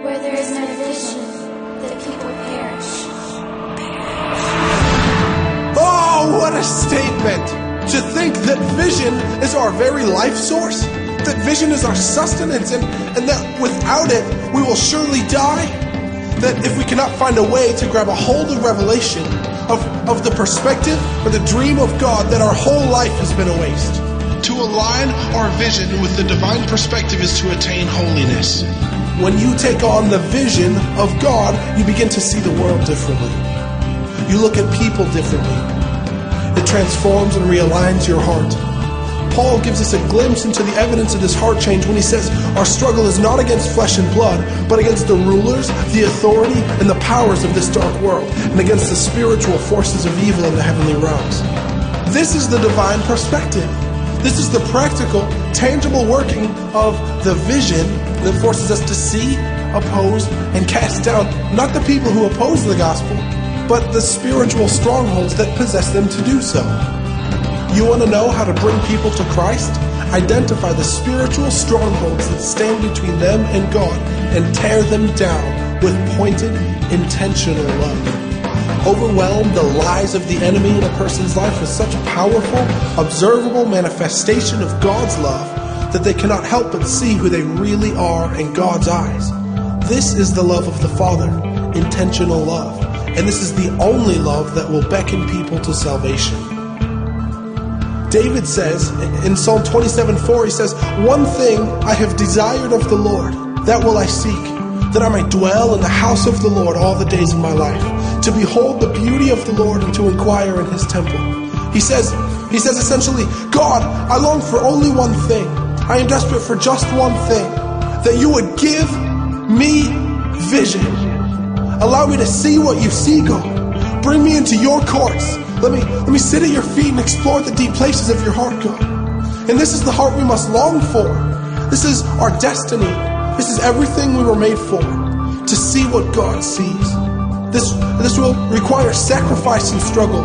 Where there is no vision, the people perish. Oh, what a statement! To think that vision is our very life source, that vision is our sustenance, and that without it, we will surely die. That if we cannot find a way to grab a hold of revelation, of the perspective or the dream of God, that our whole life has been a waste. To align our vision with the divine perspective is to attain holiness. When you take on the vision of God, you begin to see the world differently. You look at people differently. It transforms and realigns your heart. Paul gives us a glimpse into the evidence of this heart change when he says, our struggle is not against flesh and blood, but against the rulers, the authority, and the powers of this dark world, and against the spiritual forces of evil in the heavenly realms. This is the divine perspective. This is the practical, tangible working of the vision that forces us to see, oppose, and cast down not the people who oppose the gospel, but the spiritual strongholds that possess them to do so. You want to know how to bring people to Christ? Identify the spiritual strongholds that stand between them and God and tear them down with pointed, intentional love. Overwhelm the lies of the enemy in a person's life with such powerful, observable manifestation of God's love that they cannot help but see who they really are in God's eyes. This is the love of the Father, intentional love. And this is the only love that will beckon people to salvation. David says in Psalm 27:4, he says, one thing I have desired of the Lord, that will I seek, that I might dwell in the house of the Lord all the days of my life, to behold the beauty of the Lord and to inquire in his temple. He says essentially, God, I long for only one thing. I am desperate for just one thing, that you would give me vision. Allow me to see what you see, God. Bring me into your courts. Let me sit at your feet and explore the deep places of your heart, God. And this is the heart we must long for. This is our destiny. This is everything we were made for, to see what God sees. This will require sacrifice and struggle.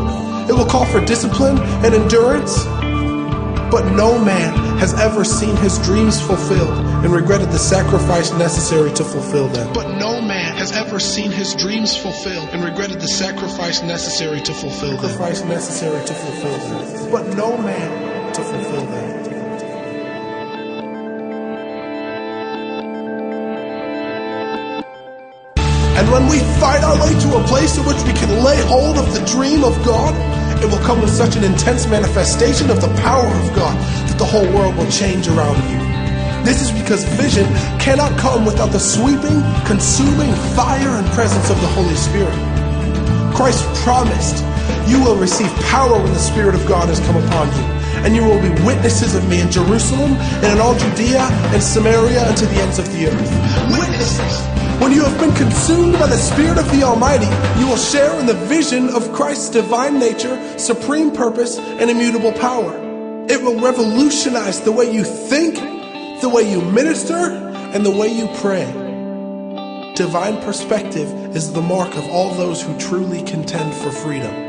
It will call for discipline and endurance. But no man has ever seen his dreams fulfilled and regretted the sacrifice necessary to fulfill them. But no man has ever seen his dreams fulfilled and regretted the sacrifice necessary to fulfill them. Sacrifice necessary to fulfill them. But no man to fulfill them. And when we find our way to a place in which we can lay hold of the dream of God, it will come with such an intense manifestation of the power of God that the whole world will change around you. This is because vision cannot come without the sweeping, consuming fire and presence of the Holy Spirit. Christ promised, you will receive power when the Spirit of God has come upon you, and you will be witnesses of me in Jerusalem and in all Judea and Samaria and to the ends of the earth. Witnesses! When you have been consumed by the Spirit of the Almighty, you will share in the vision of Christ's divine nature, supreme purpose, and immutable power. It will revolutionize the way you think, the way you minister, and the way you pray. Divine perspective is the mark of all those who truly contend for freedom.